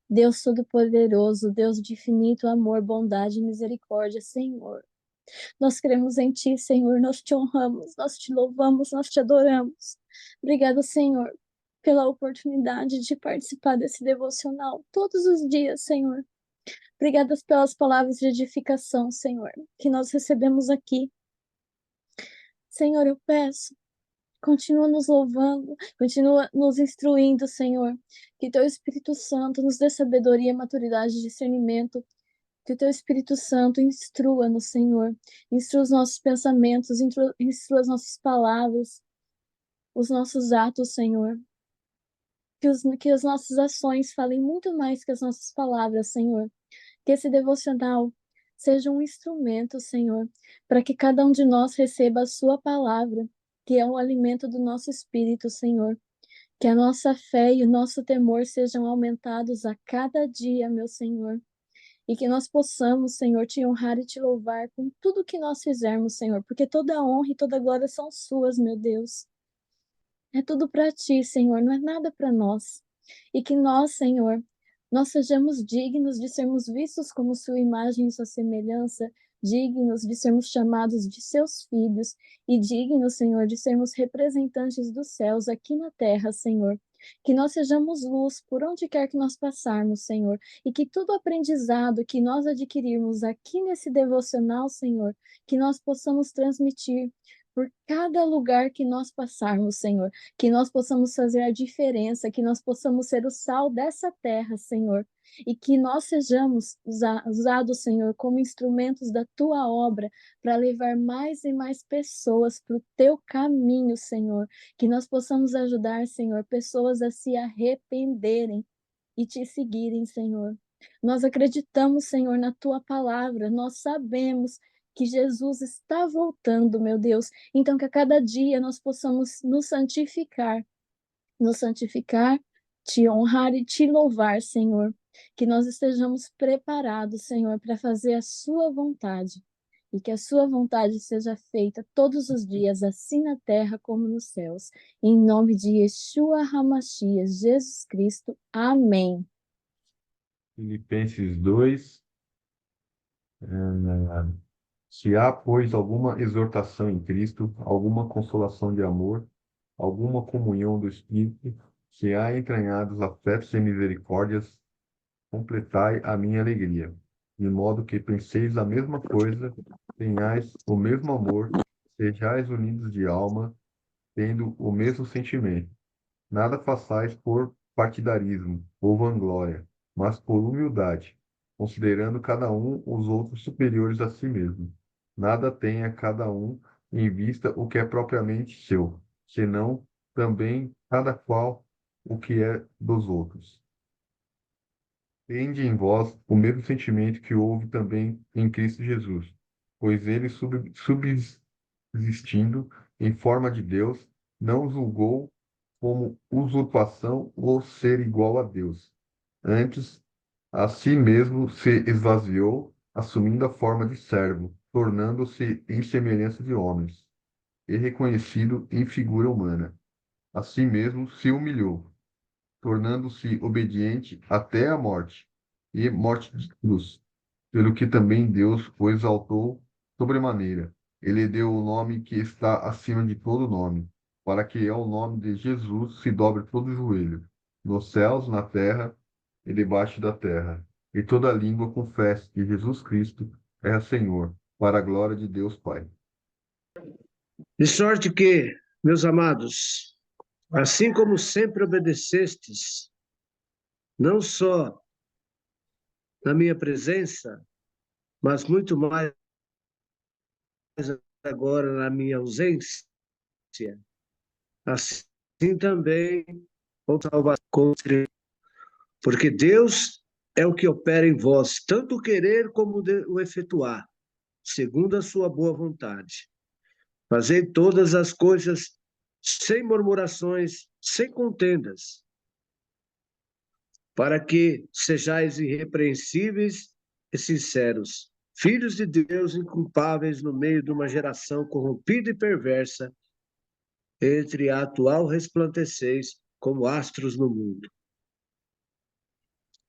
Deus Todo-Poderoso, Deus de infinito amor, bondade e misericórdia, Senhor. Nós cremos em Ti, Senhor, nós Te honramos, nós Te louvamos, nós Te adoramos. Obrigada, Senhor, pela oportunidade de participar desse devocional todos os dias, Senhor. Obrigada pelas palavras de edificação, Senhor, que nós recebemos aqui. Senhor, eu peço, continua nos louvando, continua nos instruindo, Senhor, que Teu Espírito Santo nos dê sabedoria, maturidade, discernimento, que o Teu Espírito Santo instrua-nos, Senhor, instrua os nossos pensamentos, instrua as nossas palavras, os nossos atos, Senhor, que as nossas ações falem muito mais que as nossas palavras, Senhor, que esse devocional seja um instrumento, Senhor, para que cada um de nós receba a Sua palavra, que é o alimento do nosso espírito, Senhor. Que a nossa fé e o nosso temor sejam aumentados a cada dia, meu Senhor. E que nós possamos, Senhor, Te honrar e Te louvar com tudo que nós fizermos, Senhor, porque toda a honra e toda a glória são Suas, meu Deus. É tudo para Ti, Senhor, não é nada para nós. E que nós, Senhor, nós sejamos dignos de sermos vistos como Sua imagem e Sua semelhança, dignos de sermos chamados de Seus filhos e dignos, Senhor, de sermos representantes dos céus aqui na terra, Senhor. Que nós sejamos luz por onde quer que nós passarmos, Senhor, e que todo aprendizado que nós adquirirmos aqui nesse devocional, Senhor, que nós possamos transmitir por cada lugar que nós passarmos, Senhor, que nós possamos fazer a diferença, que nós possamos ser o sal dessa terra, Senhor, e que nós sejamos usados, Senhor, como instrumentos da Tua obra para levar mais e mais pessoas para o Teu caminho, Senhor, que nós possamos ajudar, Senhor, pessoas a se arrependerem e Te seguirem, Senhor. Nós acreditamos, Senhor, na Tua palavra, nós sabemos que Jesus está voltando, meu Deus. Então, que a cada dia nós possamos nos santificar, Te honrar e Te louvar, Senhor. Que nós estejamos preparados, Senhor, para fazer a Sua vontade. E que a Sua vontade seja feita todos os dias, assim na terra como nos céus. Em nome de Yeshua HaMashiach, Jesus Cristo. Amém. Filipenses 2. Se há, pois, alguma exortação em Cristo, alguma consolação de amor, alguma comunhão do Espírito, se há entranhados afetos e misericórdias, completai a minha alegria, de modo que penseis a mesma coisa, tenhais o mesmo amor, sejais unidos de alma, tendo o mesmo sentimento. Nada façais por partidarismo ou vanglória, mas por humildade, considerando cada um os outros superiores a si mesmo. Nada tenha cada um em vista o que é propriamente seu, senão também cada qual o que é dos outros. Tende em vós o mesmo sentimento que houve também em Cristo Jesus, pois ele, subsistindo em forma de Deus, não julgou como usurpação ou ser igual a Deus. Antes, a si mesmo se esvaziou, assumindo a forma de servo, tornando-se em semelhança de homens, e reconhecido em figura humana. A si mesmo se humilhou, tornando-se obediente até a morte, e morte de cruz, pelo que também Deus o exaltou sobremaneira. Ele deu o nome que está acima de todo nome, para que ao nome de Jesus se dobre todo o joelho, nos céus, na terra e debaixo da terra, e toda língua confesse que Jesus Cristo é Senhor, para a glória de Deus Pai. De sorte que, meus amados, assim como sempre obedecestes, não só na minha presença, mas muito mais agora na minha ausência, assim também com salvação, porque Deus é o que opera em vós, tanto o querer como o efetuar, segundo a sua boa vontade. Fazei todas as coisas sem murmurações, sem contendas, para que sejais irrepreensíveis e sinceros, filhos de Deus inculpáveis no meio de uma geração corrompida e perversa, entre a atual resplandeceis como astros no mundo.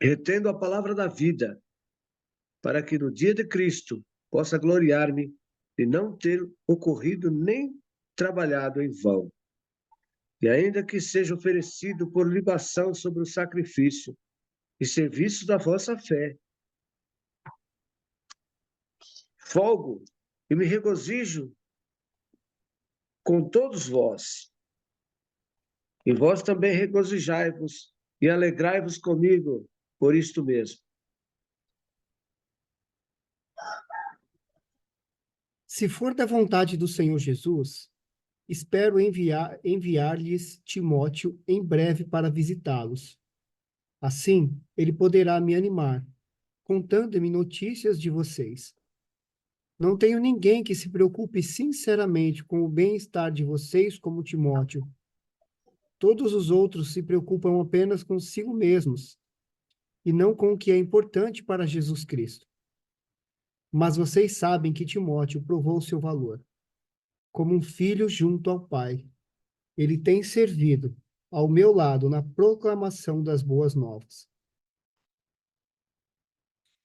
retendo a palavra da vida, para que no dia de Cristo possa gloriar-me de não ter ocorrido nem trabalhado em vão. E ainda que seja oferecido por libação sobre o sacrifício e serviço da vossa fé, folgo e me regozijo com todos vós. E vós também regozijai-vos e alegrai-vos comigo por isto mesmo. Se for da vontade do Senhor Jesus, espero enviar-lhes Timóteo em breve para visitá-los. Assim, ele poderá me animar, contando-me notícias de vocês. Não tenho ninguém que se preocupe sinceramente com o bem-estar de vocês como Timóteo. Todos os outros se preocupam apenas consigo mesmos e não com o que é importante para Jesus Cristo. Mas vocês sabem que Timóteo provou seu valor. Como um filho junto ao Pai, ele tem servido ao meu lado na proclamação das boas novas.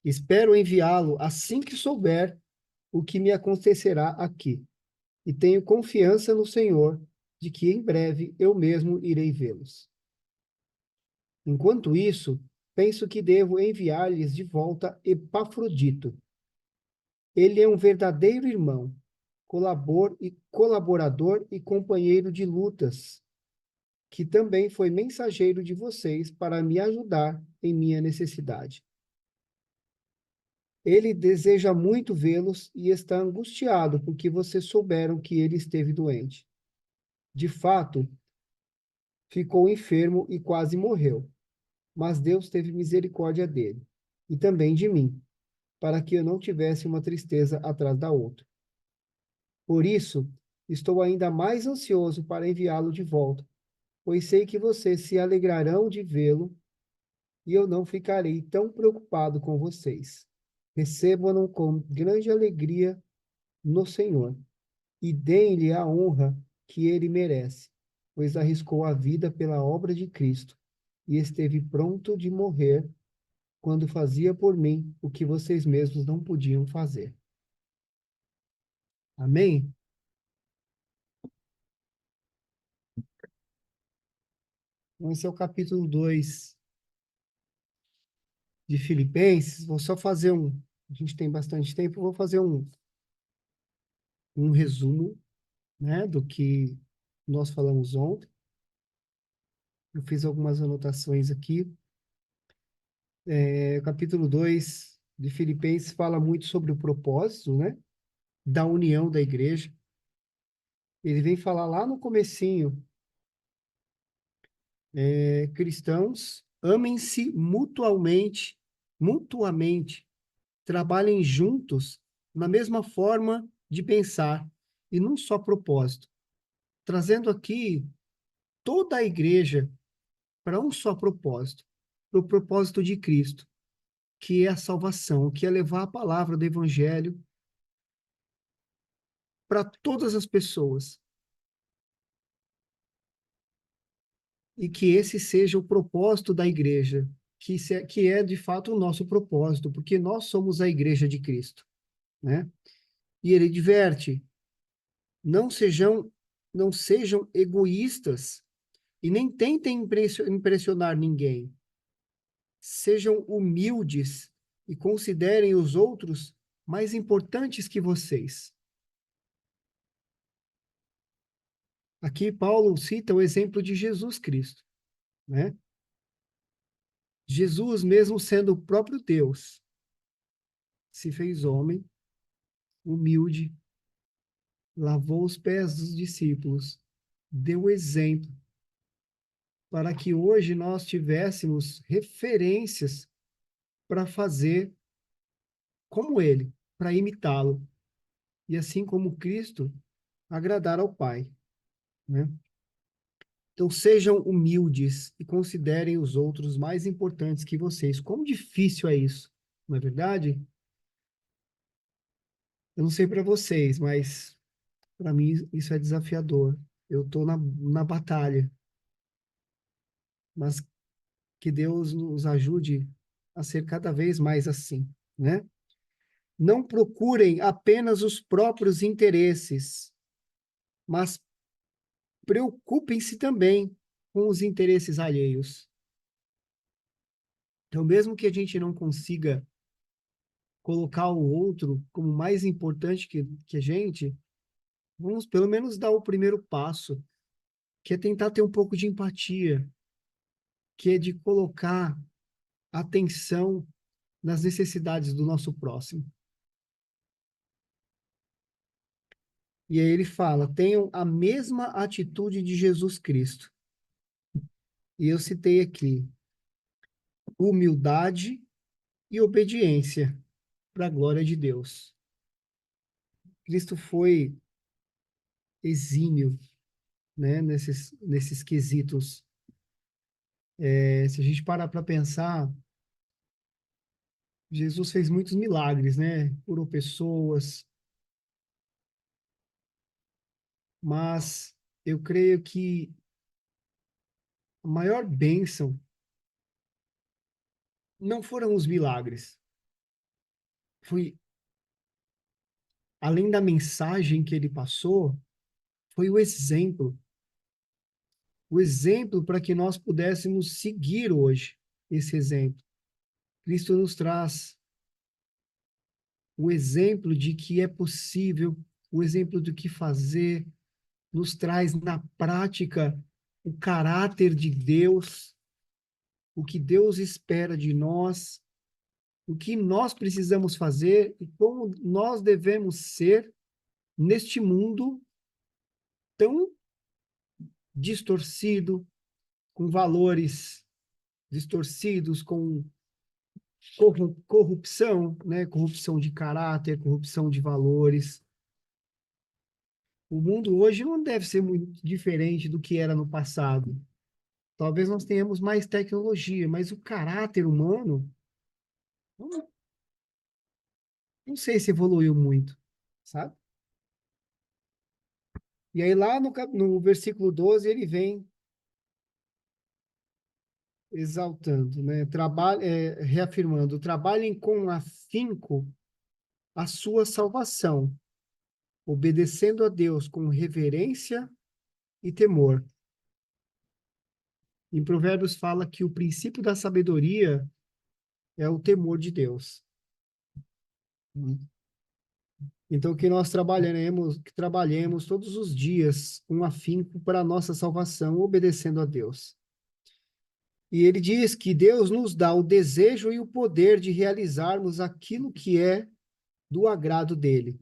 Espero enviá-lo assim que souber o que me acontecerá aqui, e tenho confiança no Senhor de que em breve eu mesmo irei vê-los. Enquanto isso, penso que devo enviar-lhes de volta Epafrodito. Ele é um verdadeiro irmão, colaborador e companheiro de lutas, que também foi mensageiro de vocês para me ajudar em minha necessidade. Ele deseja muito vê-los e está angustiado porque vocês souberam que ele esteve doente. De fato, ficou enfermo e quase morreu, mas Deus teve misericórdia dele e também de mim, para que eu não tivesse uma tristeza atrás da outra. Por isso, estou ainda mais ansioso para enviá-lo de volta, pois sei que vocês se alegrarão de vê-lo e eu não ficarei tão preocupado com vocês. Recebam-no com grande alegria no Senhor e deem-lhe a honra que ele merece, pois arriscou a vida pela obra de Cristo e esteve pronto de morrer quando fazia por mim o que vocês mesmos não podiam fazer. Amém? Então, esse é o capítulo 2 de Filipenses. Vou só fazer a gente tem bastante tempo, vou fazer um resumo, né, do que nós falamos ontem. Eu fiz algumas anotações aqui. O capítulo 2 de Filipenses fala muito sobre o propósito, né, da união da igreja. Ele vem falar lá no comecinho, cristãos, amem-se mutuamente, trabalhem juntos na mesma forma de pensar e num só propósito, trazendo aqui toda a igreja para um só propósito, para o propósito de Cristo, que é a salvação, que é levar a palavra do Evangelho para todas as pessoas. E que esse seja o propósito da igreja, que é de fato o nosso propósito, porque nós somos a igreja de Cristo, né? E ele diverte, não sejam egoístas e nem tentem impressionar ninguém. Sejam humildes e considerem os outros mais importantes que vocês. Aqui Paulo cita o exemplo de Jesus Cristo, né? Jesus, mesmo sendo o próprio Deus, se fez homem, humilde, lavou os pés dos discípulos, deu exemplo para que hoje nós tivéssemos referências para fazer como ele, para imitá-lo, e assim como Cristo, agradar ao Pai, né? Então sejam humildes e considerem os outros mais importantes que vocês. Como difícil é isso, não é verdade? Eu não sei para vocês, mas para mim isso é desafiador. Eu estou na batalha, mas que Deus nos ajude a ser cada vez mais assim, né? Não procurem apenas os próprios interesses, mas preocupem-se também com os interesses alheios. Então, mesmo que a gente não consiga colocar o outro como mais importante que a gente, vamos pelo menos dar o primeiro passo, que é tentar ter um pouco de empatia, que é de colocar atenção nas necessidades do nosso próximo. E aí ele fala, tenham a mesma atitude de Jesus Cristo. E eu citei aqui, humildade e obediência para a glória de Deus. Cristo foi exímio, né, nesses quesitos. Se a gente parar para pensar, Jesus fez muitos milagres, né? Curou pessoas, mas eu creio que a maior bênção não foram os milagres, foi, além da mensagem que ele passou, foi o exemplo para que nós pudéssemos seguir hoje esse exemplo. Cristo nos traz o exemplo de que é possível, o exemplo do que fazer, nos traz na prática o caráter de Deus, o que Deus espera de nós, o que nós precisamos fazer e como nós devemos ser neste mundo tão distorcido, com valores distorcidos, com corrupção, né? Corrupção de caráter, corrupção de valores. O mundo hoje não deve ser muito diferente do que era no passado. Talvez nós tenhamos mais tecnologia, mas o caráter humano, não, não sei se evoluiu muito, sabe? E aí lá no versículo 12 ele vem exaltando, né? Reafirmando, trabalhem com afinco a sua salvação, obedecendo a Deus com reverência e temor. Em Provérbios fala que o princípio da sabedoria é o temor de Deus. Então, que trabalhemos todos os dias com afinco para a nossa salvação, obedecendo a Deus. E ele diz que Deus nos dá o desejo e o poder de realizarmos aquilo que é do agrado dele.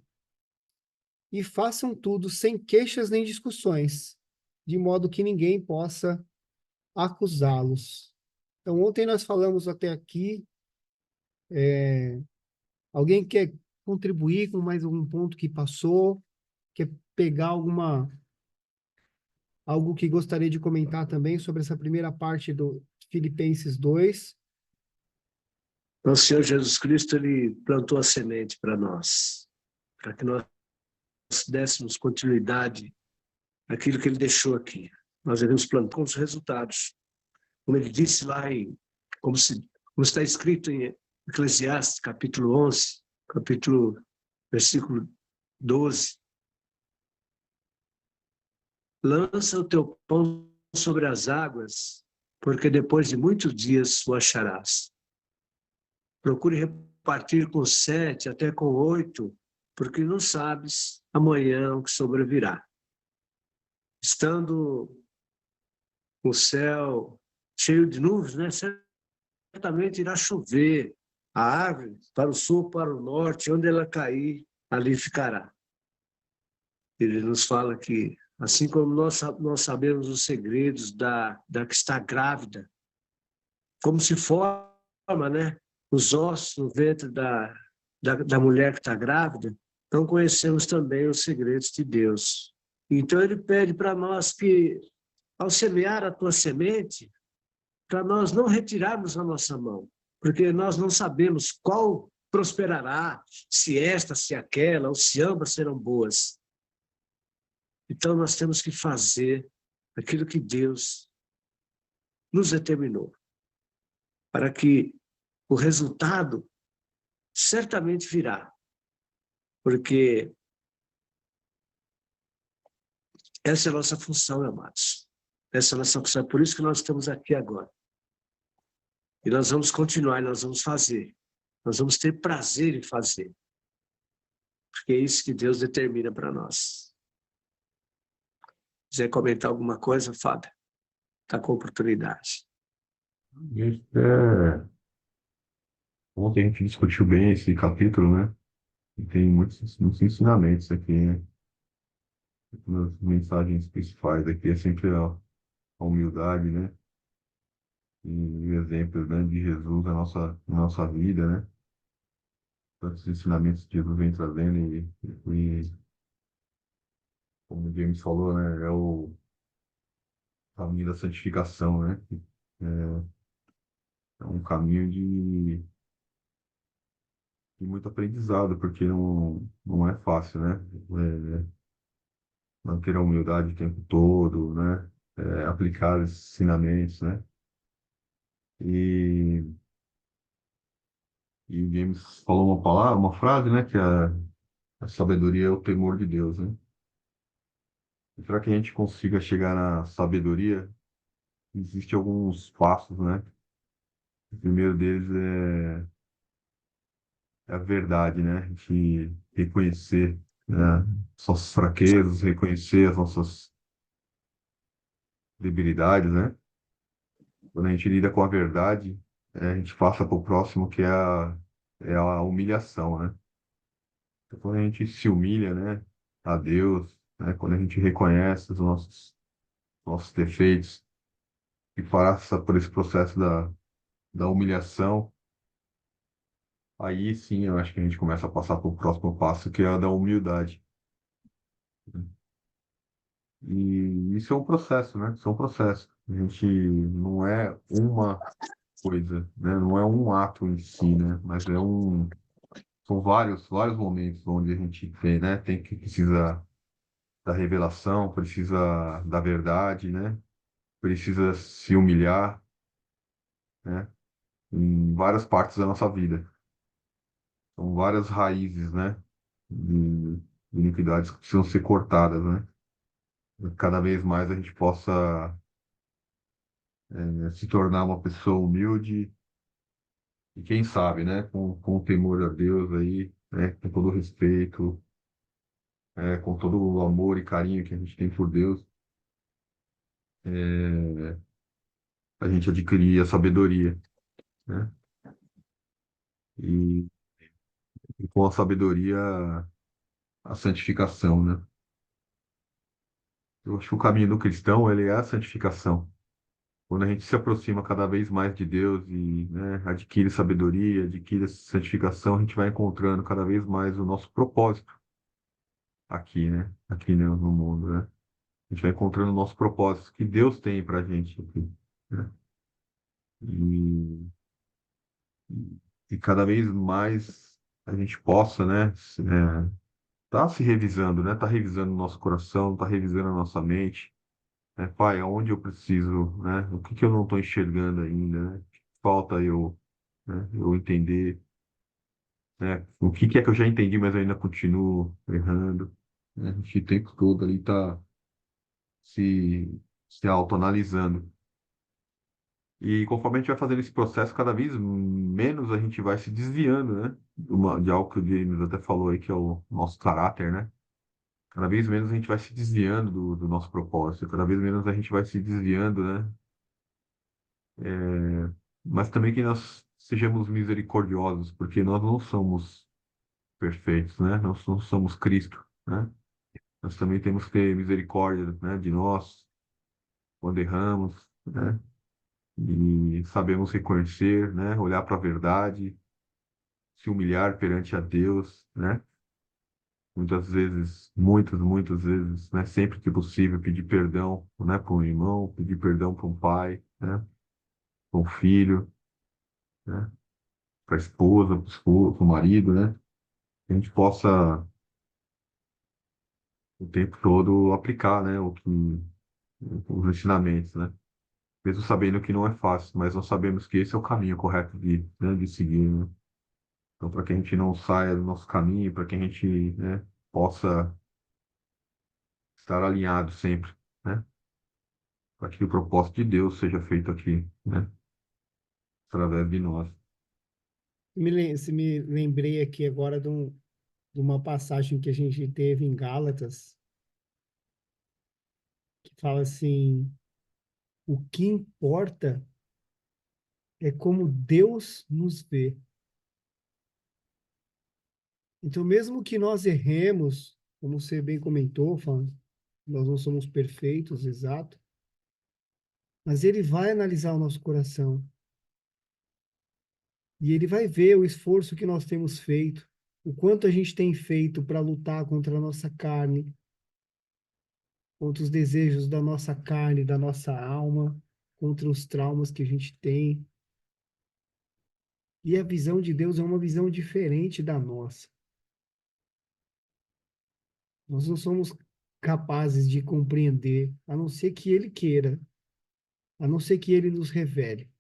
E façam tudo sem queixas nem discussões, de modo que ninguém possa acusá-los. Então, ontem nós falamos até aqui. Alguém quer contribuir com mais algum ponto que passou? Quer pegar algo que gostaria de comentar também sobre essa primeira parte do Filipenses 2? Nosso Senhor Jesus Cristo, ele plantou a semente para nós, para que nós dessemos continuidade àquilo que ele deixou aqui. Nós devemos plantar com os resultados. Como ele disse lá como está escrito em Eclesiastes, capítulo 11, versículo 12. Lança o teu pão sobre as águas, porque depois de muitos dias o acharás. Procure repartir com 7, até com 8, porque não sabes amanhã o que sobrevirá. Estando o céu cheio de nuvens, né? Certamente irá chover. A árvore, para o sul, para o norte, onde ela cair, ali ficará. Ele nos fala que, assim como nós sabemos os segredos da que está grávida, como se forma, né, os ossos no ventre da mulher que está grávida, então conhecemos também os segredos de Deus. Então ele pede para nós que, ao semear a tua semente, para nós não retirarmos a nossa mão, porque nós não sabemos qual prosperará, se esta, se aquela, ou se ambas serão boas. Então nós temos que fazer aquilo que Deus nos determinou, para que o resultado certamente virá, porque essa é a nossa função, amados. Essa é a nossa função, é por isso que nós estamos aqui agora. E nós vamos continuar, nós vamos fazer. Nós vamos ter prazer em fazer. Porque é isso que Deus determina para nós. Quiser comentar alguma coisa, Fábio? Está com oportunidade. Gente, ontem a gente discutiu bem esse capítulo, né? E tem muitos ensinamentos aqui, né? Nas mensagens principais aqui é sempre a humildade, né? E exemplos, né, de Jesus na nossa vida, né? Tantos ensinamentos que Jesus vem trazendo e como o James falou, né? É o caminho da santificação, né? É um caminho de muito aprendizado, porque não é fácil, né? É, manter a humildade o tempo todo, né? Aplicar esses ensinamentos, né? E, e o James falou uma palavra, uma frase, né? Que a sabedoria é o temor de Deus, né? E para que a gente consiga chegar na sabedoria, existem alguns passos, né? O primeiro deles é a verdade, né? A gente reconhecer, né, nossas fraquezas, reconhecer as nossas debilidades, né? Quando a gente lida com a verdade, a gente passa para o próximo, que é a humilhação, né? Então, quando a gente se humilha, né, a Deus, né, quando a gente reconhece os nossos defeitos e passa por esse processo da humilhação, aí sim eu acho que a gente começa a passar para o próximo passo, que é a da humildade. E isso é um processo, né? Isso é um processo. A gente não é uma coisa, né? Não é um ato em si, né? Mas são vários momentos onde a gente tem, né? Tem que precisa da revelação, precisa da verdade, né? Precisa se humilhar, né? Em várias partes da nossa vida. São várias raízes, né? De, de iniquidades que precisam ser cortadas, né? Cada vez mais a gente possa se tornar uma pessoa humilde e quem sabe, né? Com o temor a Deus aí, né? Com todo o respeito, com todo o amor e carinho que a gente tem por Deus, a gente adquirir a sabedoria, né? E, e com a sabedoria, a santificação, né? Eu acho que o caminho do cristão, ele é a santificação. Quando a gente se aproxima cada vez mais de Deus e, né, adquire sabedoria, adquire essa santificação, a gente vai encontrando cada vez mais o nosso propósito aqui, né? Aqui, né, no mundo, né? A gente vai encontrando o nosso propósito que Deus tem pra gente aqui, né? E, e cada vez mais a gente possa, né, tá se revisando, né? Tá revisando o nosso coração, tá revisando a nossa mente, né? Pai, aonde eu preciso, né? O que que eu não estou enxergando ainda, né? Falta eu, né? Eu entender, né? O que que é que eu já entendi, mas eu ainda continuo errando, né? A gente o tempo todo ali tá se autoanalisando. E conforme a gente vai fazendo esse processo, cada vez menos a gente vai se desviando, né? De algo que o James até falou aí, que é o nosso caráter, né? Cada vez menos a gente vai se desviando do nosso propósito, cada vez menos a gente vai se desviando, né? Mas também que nós sejamos misericordiosos, porque nós não somos perfeitos, né? Nós não somos Cristo, né? Nós também temos que ter misericórdia, né, de nós quando erramos, né? E sabemos reconhecer, né? Olhar para a verdade, se humilhar perante a Deus, né? Muitas vezes, né? Sempre que possível, pedir perdão, né? Para um irmão, pedir perdão para um pai, né? Para um filho, né? Para a esposa, para o marido, né? Que a gente possa o tempo todo aplicar, né? Os ensinamentos, né? mesmo sabendo que não é fácil, mas nós sabemos que esse é o caminho correto de seguir, né? Então, para que a gente não saia do nosso caminho, para que a gente, né, possa estar alinhado sempre, né? Para que o propósito de Deus seja feito aqui, né? Através de nós. Se me lembrei aqui agora de uma passagem que a gente teve em Gálatas, que fala assim: o que importa é como Deus nos vê. Então, mesmo que nós erremos, como você bem comentou, falando, nós não somos perfeitos, exato, mas Ele vai analisar o nosso coração e Ele vai ver o esforço que nós temos feito, o quanto a gente tem feito para lutar contra a nossa carne, contra os desejos da nossa carne, da nossa alma, contra os traumas que a gente tem. E a visão de Deus é uma visão diferente da nossa. Nós não somos capazes de compreender, a não ser que Ele queira, a não ser que Ele nos revele.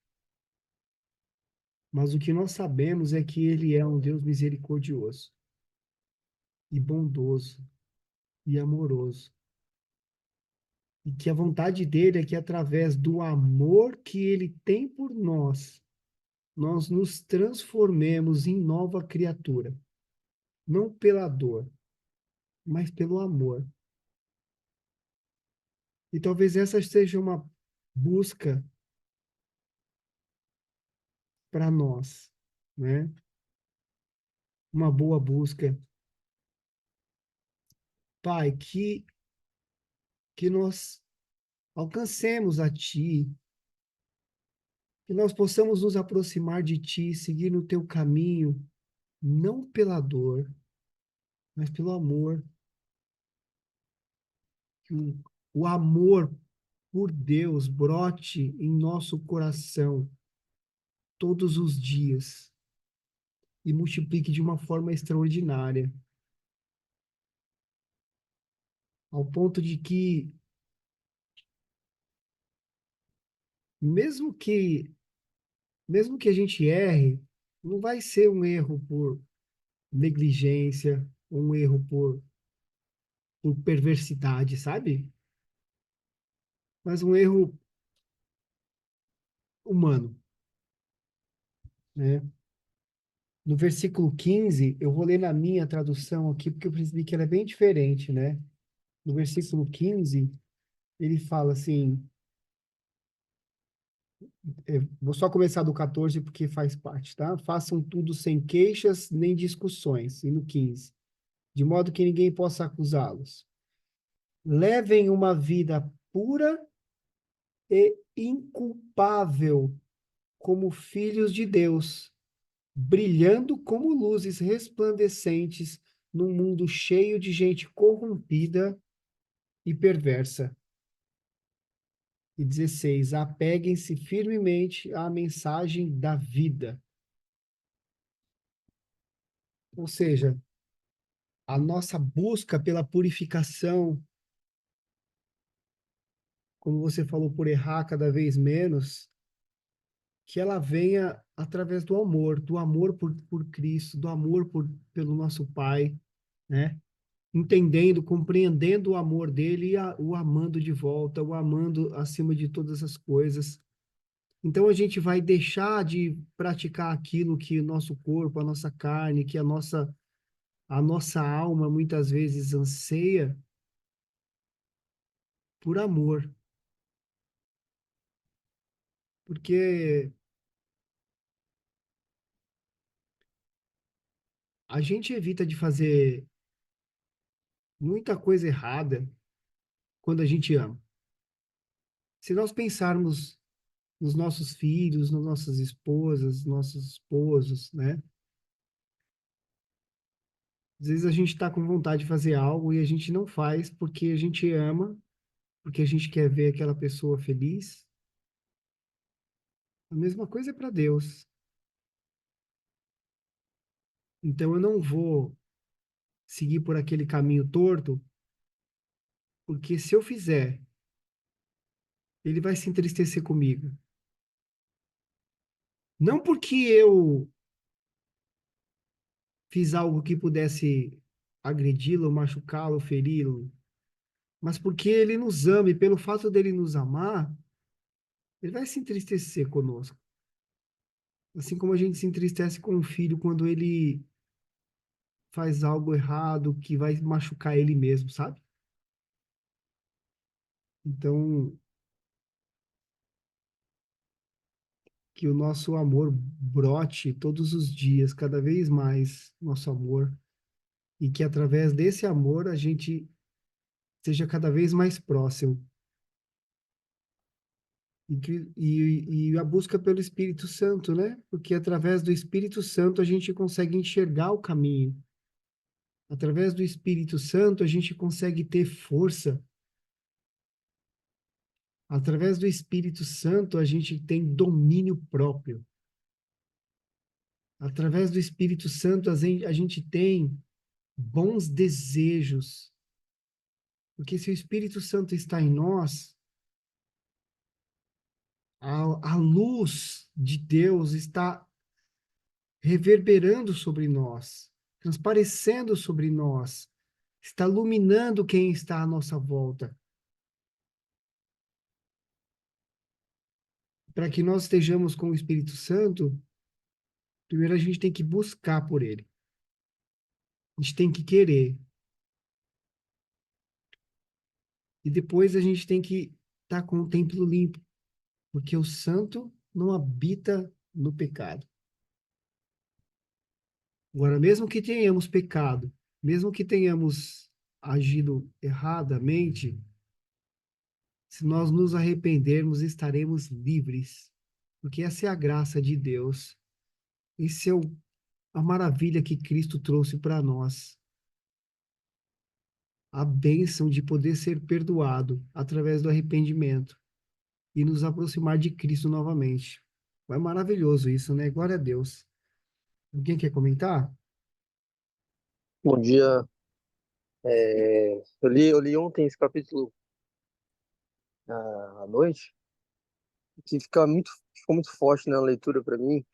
Mas o que nós sabemos é que Ele é um Deus misericordioso e bondoso e amoroso. E que a vontade dele é que, através do amor que Ele tem por nós, nós nos transformemos em nova criatura. Não pela dor, mas pelo amor. E talvez essa seja uma busca para nós, né? Uma boa busca. Pai, que nós alcancemos a Ti, que nós possamos nos aproximar de Ti, seguir no Teu caminho, não pela dor, mas pelo amor. Que o amor por Deus brote em nosso coração todos os dias e multiplique de uma forma extraordinária, ao ponto de que, mesmo que, mesmo que a gente erre, não vai ser um erro por negligência, um erro por perversidade, sabe? Mas um erro humano, né? No versículo 15, eu vou ler na minha tradução aqui, porque eu percebi que ela é bem diferente, né? No versículo 15, ele fala assim, vou só começar do 14 porque faz parte, tá? Façam tudo sem queixas nem discussões. E no 15, de modo que ninguém possa acusá-los. Levem uma vida pura e inculpável como filhos de Deus, brilhando como luzes resplandecentes num mundo cheio de gente corrompida e perversa. E 16, apeguem-se firmemente à mensagem da vida. Ou seja, a nossa busca pela purificação, como você falou, por errar cada vez menos, que ela venha através do amor por Cristo, do amor pelo nosso Pai, né? Entendendo, compreendendo o amor dele e o amando de volta, o amando acima de todas as coisas. Então a gente vai deixar de praticar aquilo que o nosso corpo, a nossa carne, que a nossa alma muitas vezes anseia por amor. Porque a gente evita de fazer muita coisa errada quando a gente ama. Se nós pensarmos nos nossos filhos, nas nossas esposas, nossos esposos, né? Às vezes a gente está com vontade de fazer algo e a gente não faz porque a gente ama, porque a gente quer ver aquela pessoa feliz. A mesma coisa é para Deus. Então eu não vou seguir por aquele caminho torto, porque se eu fizer ele vai se entristecer comigo. Não porque eu fiz algo que pudesse agredi-lo, machucá-lo, feri-lo, mas porque ele nos ama e pelo fato dele nos amar, ele vai se entristecer conosco. Assim como a gente se entristece com o filho quando ele faz algo errado que vai machucar ele mesmo, sabe? Então, que o nosso amor brote todos os dias, cada vez mais, nosso amor, e que através desse amor a gente seja cada vez mais próximo. E a busca pelo Espírito Santo, né? Porque através do Espírito Santo a gente consegue enxergar o caminho. Através do Espírito Santo a gente consegue ter força. Através do Espírito Santo a gente tem domínio próprio. Através do Espírito Santo a gente tem bons desejos. Porque se o Espírito Santo está em nós, a luz de Deus está reverberando sobre nós, transparecendo sobre nós, está iluminando quem está à nossa volta. Para que nós estejamos com o Espírito Santo, primeiro a gente tem que buscar por ele. A gente tem que querer. E depois a gente tem que estar com o templo limpo, porque o santo não habita no pecado. Agora, mesmo que tenhamos pecado, mesmo que tenhamos agido erradamente, se nós nos arrependermos, estaremos livres, porque essa é a graça de Deus. Isso é a maravilha que Cristo trouxe para nós. A bênção de poder ser perdoado através do arrependimento e nos aproximar de Cristo novamente. É maravilhoso isso, né? Glória a Deus. Alguém quer comentar? Bom dia. Eu li ontem esse capítulo à noite, que ficou muito forte na leitura para mim.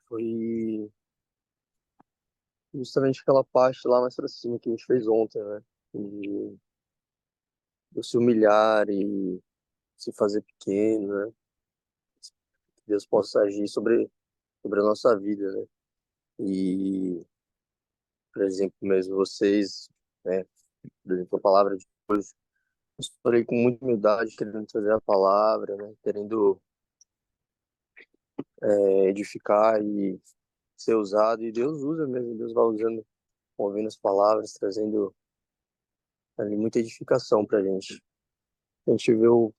Foi justamente aquela parte lá mais para cima que a gente fez ontem, né? E do se humilhar e se fazer pequeno, né? Que Deus possa agir sobre a nossa vida, né? E, por exemplo, mesmo vocês, né? Por exemplo, a palavra de hoje, eu estarei com muita humildade, querendo trazer a palavra, né? Querendo edificar e ser usado, e Deus usa mesmo, Deus vai usando, ouvindo as palavras, trazendo ali muita edificação pra gente. A gente vê o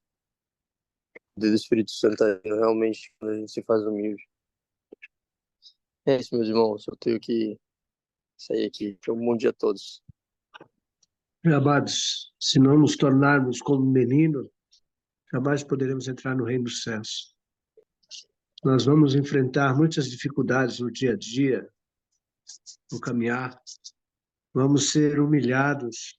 Deus do Espírito Santo agindo realmente quando a gente se faz humilde. É isso, meus irmãos, eu tenho que sair aqui. Um bom dia a todos. Amados, se não nos tornarmos como menino, jamais poderemos entrar no reino dos céus. Nós vamos enfrentar muitas dificuldades no dia a dia, no caminhar. Vamos ser humilhados.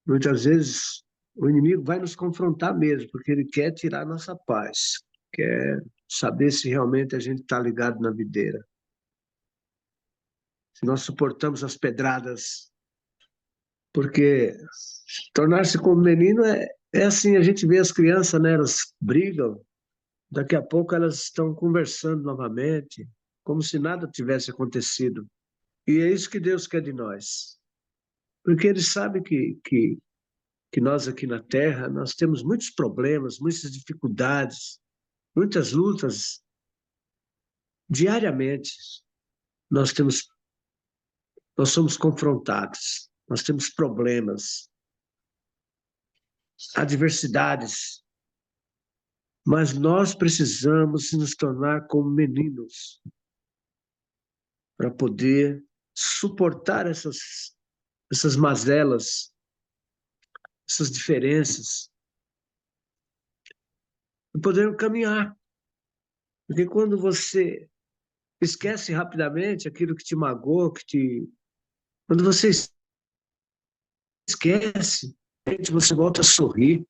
Muitas vezes o inimigo vai nos confrontar mesmo, porque ele quer tirar nossa paz, quer saber se realmente a gente está ligado na videira. Se nós suportamos as pedradas, porque tornar-se como menino é assim, a gente vê as crianças, né, elas brigam, daqui a pouco elas estão conversando novamente, como se nada tivesse acontecido. E é isso que Deus quer de nós. Porque Ele sabe que nós aqui na Terra, nós temos muitos problemas, muitas dificuldades, muitas lutas. Diariamente, nós somos confrontados, nós temos problemas, adversidades, mas nós precisamos nos tornar como meninos para poder suportar essas mazelas, essas diferenças, e poder caminhar. Porque quando você esquece rapidamente aquilo que te magoou, quando você esquece, você volta a sorrir,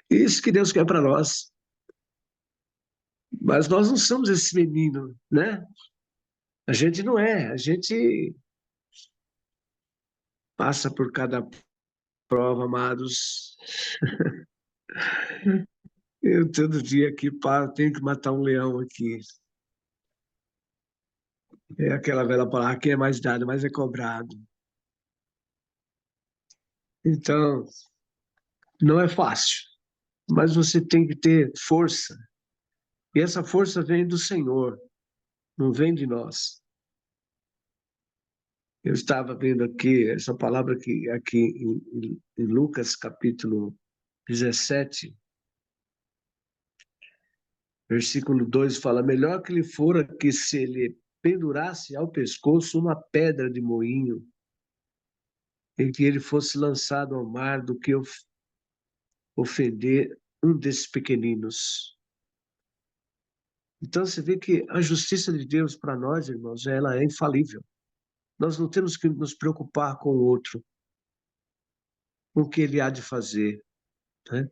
Isso que Deus quer para nós. Mas nós não somos esse menino, né? A gente não é. A gente passa por cada prova, amados. Eu todo dia aqui tenho que matar um leão aqui. É aquela velha palavra, quem é mais dado, mais é cobrado. Então, não é fácil, mas você tem que ter força. E essa força vem do Senhor, não vem de nós. Eu estava vendo aqui, essa palavra aqui em Lucas capítulo 17, versículo 2, fala: melhor que lhe fora que se lhe pendurasse ao pescoço uma pedra de moinho, em que ele fosse lançado ao mar, do que ofender um desses pequeninos. Então você vê que a justiça de Deus para nós, irmãos, ela é infalível. Nós não temos que nos preocupar com o outro, com o que ele há de fazer, né?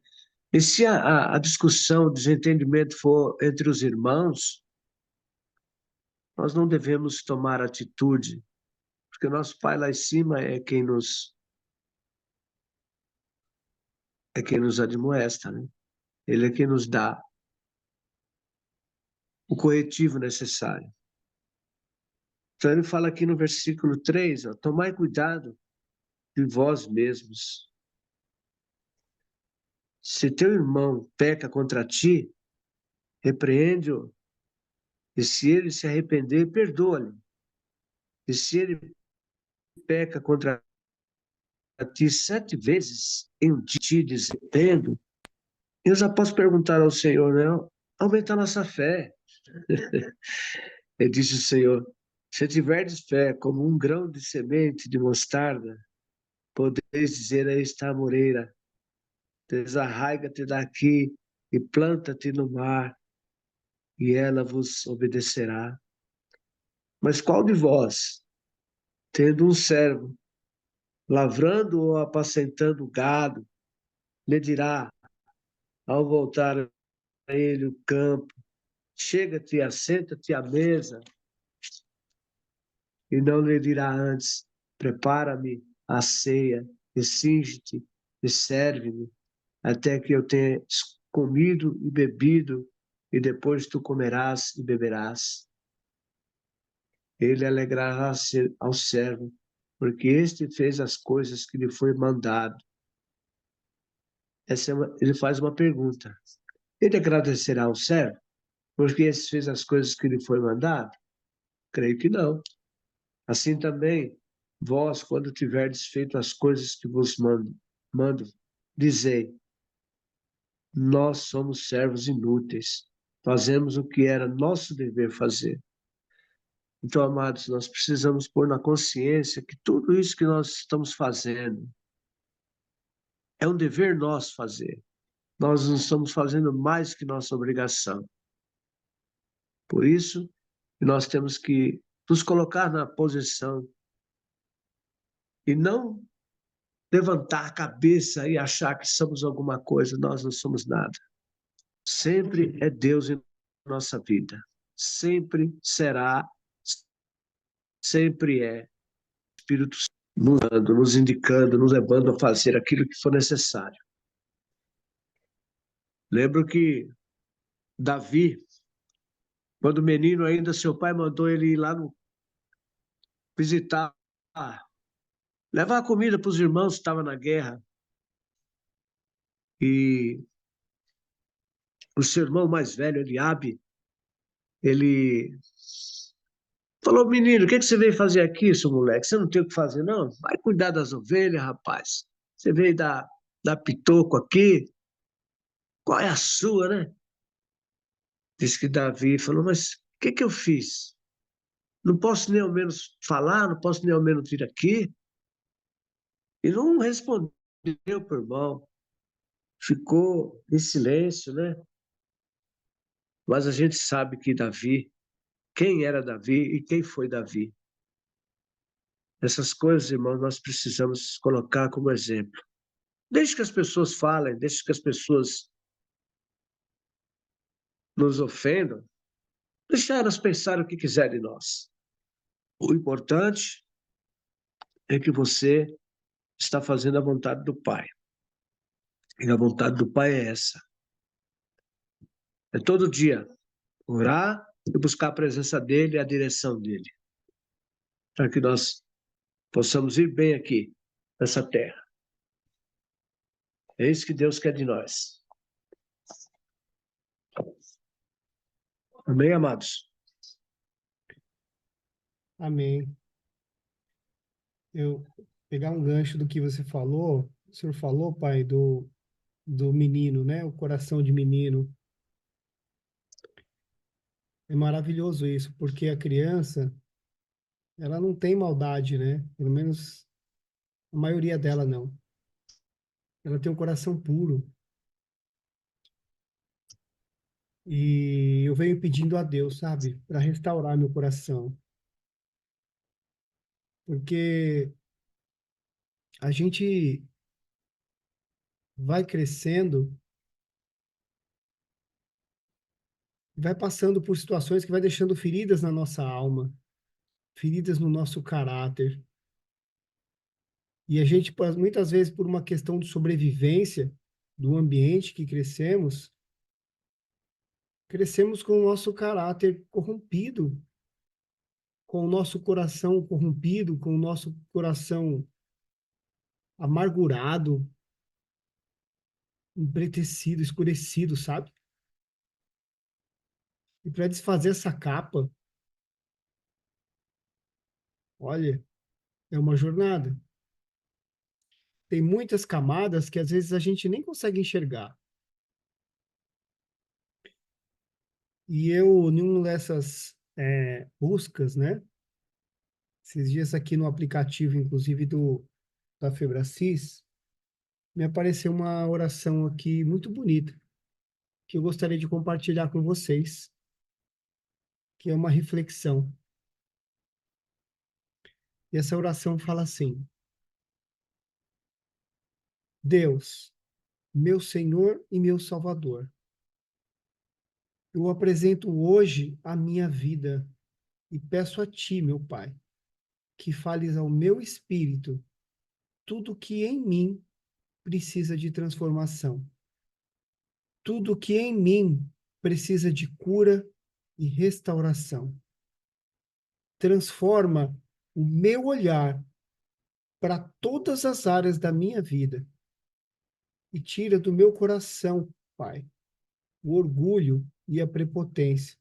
E se a discussão, o desentendimento for entre os irmãos, nós não devemos tomar atitude, porque o nosso Pai lá em cima é quem nos admoesta, né? Ele é quem nos dá o corretivo necessário. Então ele fala aqui no versículo 3, ó, tomai cuidado de vós mesmos. Se teu irmão peca contra ti, repreende-o, e se ele se arrepender, perdoa-lhe. E se ele peca contra ti 7 vezes em um dia, te dizendo, eu já posso perguntar ao Senhor, né? Aumenta a nossa fé. Ele disse o Senhor, se tiverdes fé como um grão de semente de mostarda, podeis dizer a esta amoreira, desarraiga-te daqui e planta-te no mar, e ela vos obedecerá. Mas qual de vós, tendo um servo, lavrando ou apacentando gado, lhe dirá, ao voltar a ele o campo, chega-te, assenta-te à mesa, e não lhe dirá antes, prepara-me a ceia, e cinge-te, e serve-me, até que eu tenha comido e bebido, e depois tu comerás e beberás. Ele alegrará-se ao servo, porque este fez as coisas que lhe foi mandado. Ele faz uma pergunta. Ele agradecerá ao servo, porque este fez as coisas que lhe foi mandado? Creio que não. Assim também, vós, quando tiverdes feito as coisas que vos mando, dizei, nós somos servos inúteis, fazemos o que era nosso dever fazer. Então, amados, nós precisamos pôr na consciência que tudo isso que nós estamos fazendo é um dever nosso fazer. Nós não estamos fazendo mais que nossa obrigação. Por isso, nós temos que nos colocar na posição e não levantar a cabeça e achar que somos alguma coisa. Nós não somos nada. Sempre é Deus em nossa vida. Sempre será, sempre é o Espírito Santo nos dando, nos indicando, nos levando a fazer aquilo que for necessário. Lembro que Davi, quando menino ainda, seu pai mandou ele ir lá visitar, levar comida para os irmãos que estavam na guerra. E o seu irmão mais velho, Eliabe, ele falou, menino, o que você veio fazer aqui, seu moleque? Você não tem o que fazer, não? Vai cuidar das ovelhas, rapaz. Você veio dar pitoco aqui? Qual é a sua, né? Diz que Davi falou, mas o que eu fiz? Não posso nem ao menos falar, não posso nem ao menos vir aqui? E não respondeu para o irmão. Ficou em silêncio, né? Mas a gente sabe que Davi, quem era Davi e quem foi Davi. Essas coisas, irmãos, nós precisamos colocar como exemplo. Deixe que as pessoas falem, deixe que as pessoas nos ofendam, deixe elas pensarem o que quiserem de nós. O importante é que você está fazendo a vontade do Pai. E a vontade do Pai é essa. É todo dia orar e buscar a presença dele e a direção dele, para que nós possamos ir bem aqui, nessa terra. É isso que Deus quer de nós. Amém, amados? Amém. Eu pegar um gancho do que você falou, o senhor falou, pai, do menino, né? O coração de menino. É maravilhoso isso, porque a criança, ela não tem maldade, né? Pelo menos a maioria dela não. Ela tem um coração puro. E eu venho pedindo a Deus, sabe, para restaurar meu coração. Porque a gente vai crescendo, vai passando por situações que vai deixando feridas na nossa alma, feridas no nosso caráter. E a gente, muitas vezes, por uma questão de sobrevivência do ambiente que crescemos, crescemos com o nosso caráter corrompido, com o nosso coração corrompido, com o nosso coração amargurado, embretecido, escurecido, sabe? E para desfazer essa capa, olha, é uma jornada. Tem muitas camadas que às vezes a gente nem consegue enxergar. E eu, em uma dessas buscas, né? Esses dias aqui no aplicativo, inclusive da Febracis, me apareceu uma oração aqui muito bonita, que eu gostaria de compartilhar com vocês, que é uma reflexão. E essa oração fala assim: Deus, meu Senhor e meu Salvador, eu apresento hoje a minha vida e peço a Ti, meu Pai, que fales ao meu espírito tudo que em mim precisa de transformação, tudo que em mim precisa de cura e restauração. Transforma o meu olhar para todas as áreas da minha vida e tira do meu coração, Pai, o orgulho e a prepotência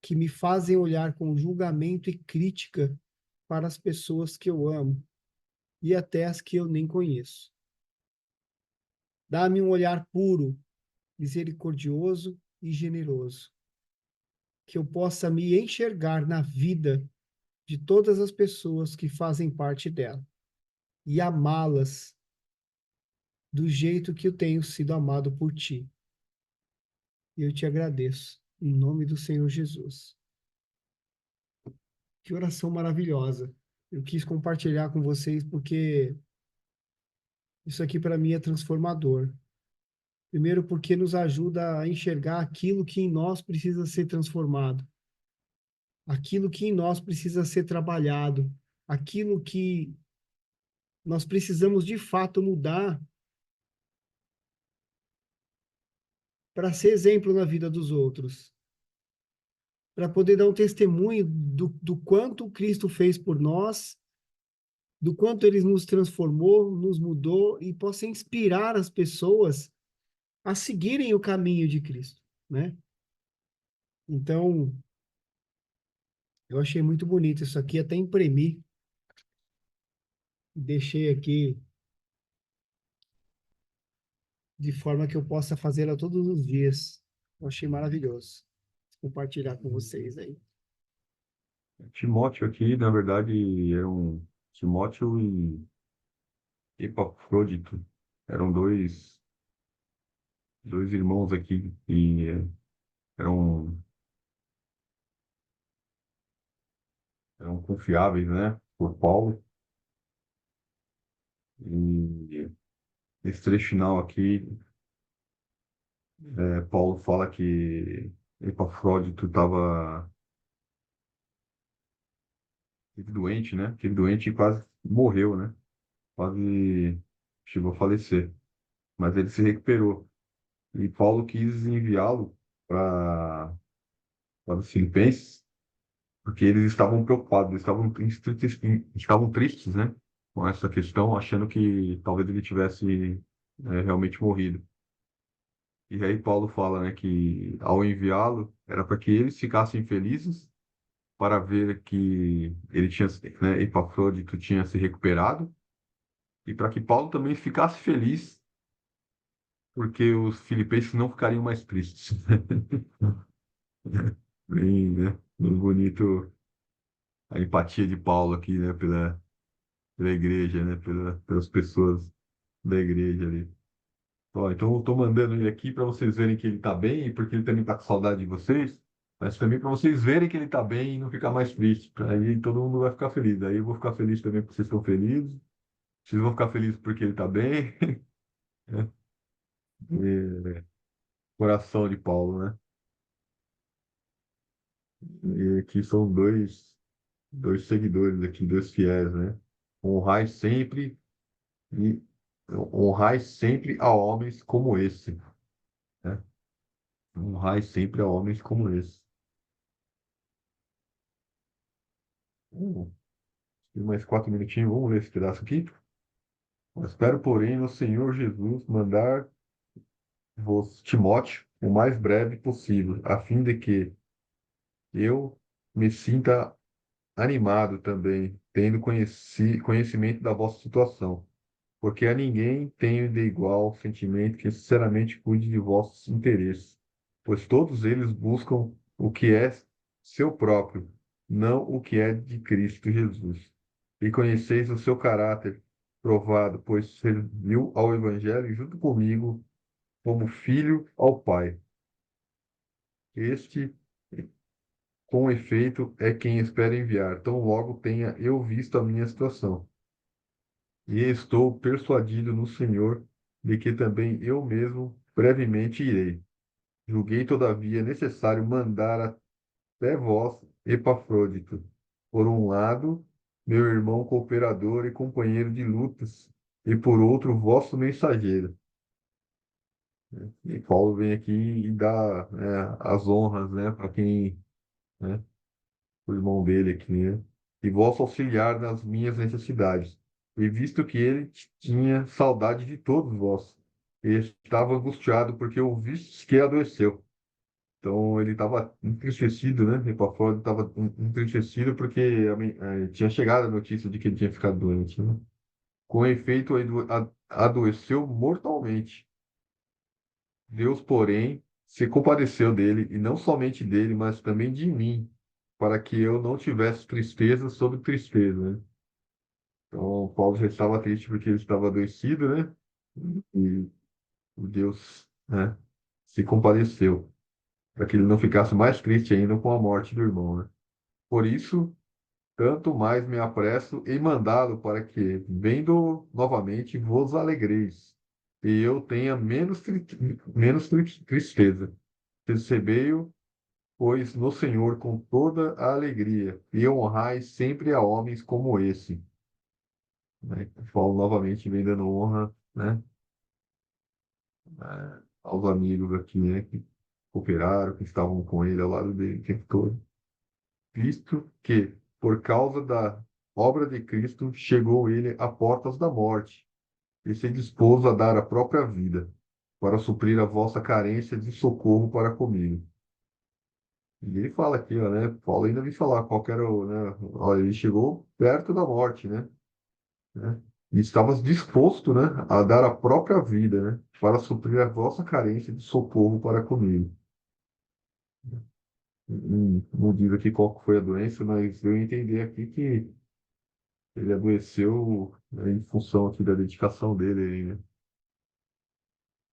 que me fazem olhar com julgamento e crítica para as pessoas que eu amo e até as que eu nem conheço. Dá-me um olhar puro, misericordioso e generoso, que eu possa me enxergar na vida de todas as pessoas que fazem parte dela e amá-las do jeito que eu tenho sido amado por ti. E eu te agradeço, em nome do Senhor Jesus. Que oração maravilhosa. Eu quis compartilhar com vocês porque isso aqui para mim é transformador. Primeiro, porque nos ajuda a enxergar aquilo que em nós precisa ser transformado, aquilo que em nós precisa ser trabalhado, aquilo que nós precisamos de fato mudar para ser exemplo na vida dos outros, para poder dar um testemunho do quanto Cristo fez por nós, do quanto ele nos transformou, nos mudou e possa inspirar as pessoas a seguirem o caminho de Cristo, né? Então, eu achei muito bonito isso aqui, até imprimi, deixei aqui de forma que eu possa fazê-la todos os dias. Eu achei maravilhoso compartilhar com vocês aí. Timóteo aqui, na verdade, era um Timóteo e Epafrodito. Eram dois irmãos aqui e eram, eram confiáveis, né, por Paulo. E Nesse trecho final aqui, Paulo fala que Epafrodito estava doente, né? Aquele doente e quase morreu, né? Quase chegou a falecer. Mas ele se recuperou. E Paulo quis enviá-lo para os Filipenses, porque eles estavam preocupados, estavam tristes, né? Com essa questão, achando que talvez ele tivesse realmente morrido. E aí Paulo fala, né, que ao enviá-lo era para que eles ficassem felizes para ver que ele tinha, né, Epafrodito tinha se recuperado e para que Paulo também ficasse feliz porque os filipenses não ficariam mais tristes. Bem, né, bem bonito a empatia de Paulo aqui, né, pela igreja, né, pelas pessoas da igreja ali. Ó, então eu tô mandando ele aqui para vocês verem que ele tá bem, porque ele também tá com saudade de vocês, mas também para vocês verem que ele tá bem e não ficar mais triste. Aí todo mundo vai ficar feliz. Aí eu vou ficar feliz também porque vocês estão felizes. Vocês vão ficar felizes porque ele tá bem. Né? Coração de Paulo, né? E aqui são dois seguidores aqui, dois fiéis, né? Honrai sempre e honrai sempre a homens como esse, né? Honrai sempre a homens como esse. Hum, tem mais 4 minutinhos, vamos ler esse pedaço aqui. Espero, porém, no Senhor Jesus mandar-vos Timóteo o mais breve possível, a fim de que eu me sinta animado também, tendo conhecimento da vossa situação, porque a ninguém tenho de igual sentimento que sinceramente cuide de vossos interesses, pois todos eles buscam o que é seu próprio, não o que é de Cristo Jesus. E conheceis o seu caráter provado, pois serviu ao Evangelho junto comigo como filho ao Pai. Este, com efeito, é quem espera enviar, tão logo tenha eu visto a minha situação. E estou persuadido no Senhor de que também eu mesmo brevemente irei. Julguei, todavia, necessário mandar até vós, Epafrodito, por um lado, meu irmão cooperador e companheiro de lutas, e por outro, vosso mensageiro. E Paulo vem aqui e dá, né, as honras, né, para quem, né, o irmão dele aqui, né, e vosso auxiliar nas minhas necessidades. E visto que ele tinha saudade de todos vós, e estava angustiado porque ouvistes que adoeceu. Então ele estava entristecido, né? Epafrodito estava entristecido porque tinha chegado a notícia de que ele tinha ficado doente, né? Com efeito, adoeceu mortalmente. Deus, porém, se compadeceu dele, e não somente dele, mas também de mim, para que eu não tivesse tristeza sobre tristeza, né? Então, Paulo já estava triste porque ele estava adoecido, né? E Deus, né, se compadeceu, para que ele não ficasse mais triste ainda com a morte do irmão, né? Por isso, tanto mais me apresso em mandá-lo para que, vendo novamente, vos alegreis, e eu tenha tristeza. Recebei-o, pois, no Senhor com toda a alegria, e honrai sempre a homens como esse. Né? Paulo novamente vem dando honra, né, aos amigos aqui, né, que cooperaram, que estavam com ele ao lado dele o tempo todo. Visto que, por causa da obra de Cristo, chegou ele a portas da morte, e se dispôs a dar a própria vida, para suprir a vossa carência de socorro para comigo. E ele fala aqui, ó, né? Paulo ainda me falar qual que era o, né? Olha, ele chegou perto da morte, né? E estava disposto, né, a dar a própria vida, né, para suprir a vossa carência de socorro para comigo. Não diz aqui qual que foi a doença, mas eu entendi aqui que ele adoeceu, né, em função aqui da dedicação dele, né,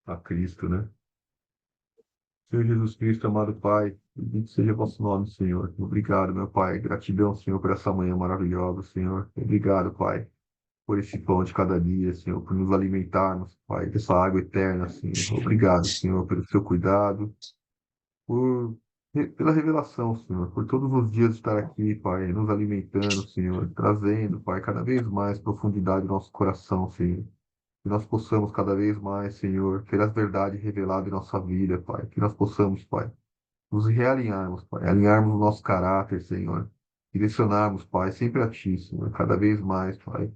a Cristo, né? Senhor Jesus Cristo, amado Pai, bendito seja vosso nome, Senhor. Obrigado, meu Pai. Gratidão, Senhor, por essa manhã maravilhosa, Senhor. Obrigado, Pai, por esse pão de cada dia, Senhor, por nos alimentarmos, Pai, dessa água eterna, Senhor. Obrigado, Senhor, pelo seu cuidado, pela revelação, Senhor, por todos os dias estar aqui, Pai, nos alimentando, Senhor, trazendo, Pai, cada vez mais profundidade no nosso coração, Senhor. Que nós possamos cada vez mais, Senhor, ter as verdades reveladas em nossa vida, Pai. Que nós possamos, Pai, nos realinharmos, Pai, alinharmos o nosso caráter, Senhor. Direcionarmos, Pai, sempre a Ti, Senhor, cada vez mais, Pai.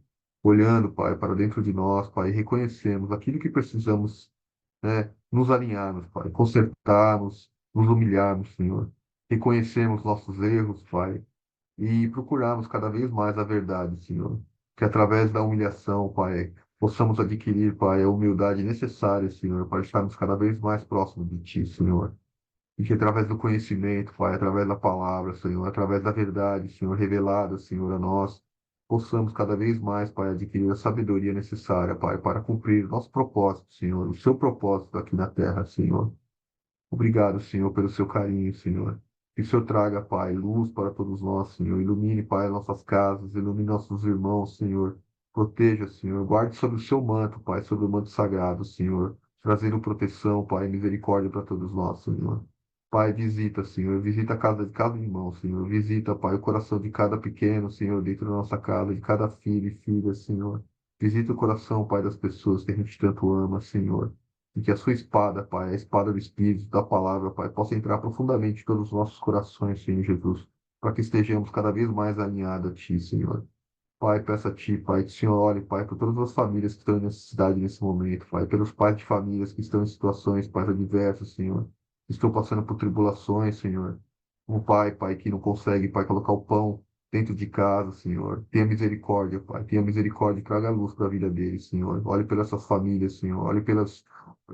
Olhando, Pai, para dentro de nós, Pai, e reconhecemos aquilo que precisamos, né, nos alinharmos, Pai, consertarmos, nos humilharmos, Senhor. Reconhecemos nossos erros, Pai, e procurarmos cada vez mais a verdade, Senhor. Que através da humilhação, Pai, possamos adquirir, Pai, a humildade necessária, Senhor, para estarmos cada vez mais próximos de Ti, Senhor. E que através do conhecimento, Pai, através da palavra, Senhor, através da verdade, Senhor, revelada, Senhor, a nós, possamos cada vez mais, Pai, adquirir a sabedoria necessária, Pai, para cumprir o nosso propósito, Senhor, o seu propósito aqui na terra, Senhor. Obrigado, Senhor, pelo seu carinho, Senhor. Que o Senhor traga, Pai, luz para todos nós, Senhor. Ilumine, Pai, nossas casas, ilumine nossos irmãos, Senhor. Proteja, Senhor. Guarde sobre o seu manto, Pai, sobre o manto sagrado, Senhor. Trazendo proteção, Pai, e misericórdia para todos nós, Senhor. Pai, visita, Senhor. Visita a casa de cada irmão, Senhor. Visita, Pai, o coração de cada pequeno, Senhor, dentro da nossa casa, de cada filho e filha, Senhor. Visita o coração, Pai, das pessoas que a gente tanto ama, Senhor. E que a sua espada, Pai, a espada do Espírito, da palavra, Pai, possa entrar profundamente em todos os nossos corações, Senhor Jesus, para que estejamos cada vez mais alinhados a Ti, Senhor. Pai, peço a Ti, Pai, que o Senhor olhe, Pai, por todas as famílias que estão em necessidade nesse momento, Pai, pelos pais de famílias que estão em situações, Pai, adversas, Senhor, que estão passando por tribulações, Senhor. Um pai, Pai, que não consegue, Pai, colocar o pão dentro de casa, Senhor. Tenha misericórdia, Pai, tenha misericórdia e traga luz para a vida deles, Senhor. Olhe pelas suas famílias, Senhor. Olhe pelas.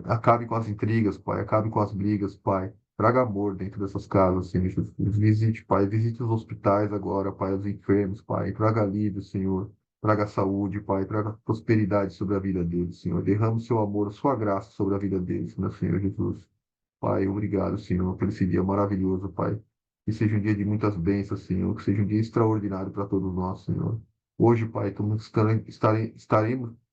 Acabe com as intrigas, Pai, acabe com as brigas, Pai. Traga amor dentro dessas casas, Senhor Jesus. Visite, Pai, visite os hospitais agora, Pai, os enfermos, Pai. Traga alívio, Senhor. Traga saúde, Pai. Traga prosperidade sobre a vida deles, Senhor. Derrame o seu amor, a sua graça sobre a vida deles, meu Senhor Jesus. Pai, obrigado, Senhor, por esse dia maravilhoso, Pai. Que seja um dia de muitas bênçãos, Senhor. Que seja um dia extraordinário para todos nós, Senhor. Hoje, Pai,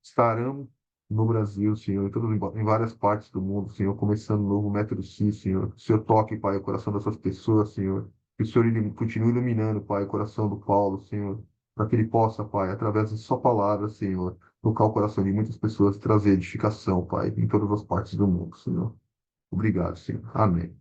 estaremos no Brasil, Senhor, em várias partes do mundo, Senhor, começando um novo método sim, Senhor. Que o Senhor toque, Pai, o coração dessas pessoas, Senhor. Que o Senhor continue iluminando, Pai, o coração do Paulo, Senhor, para que ele possa, Pai, através da sua palavra, Senhor, tocar o coração de muitas pessoas e trazer edificação, Pai, em todas as partes do mundo, Senhor. Obrigado, Senhor. Amém.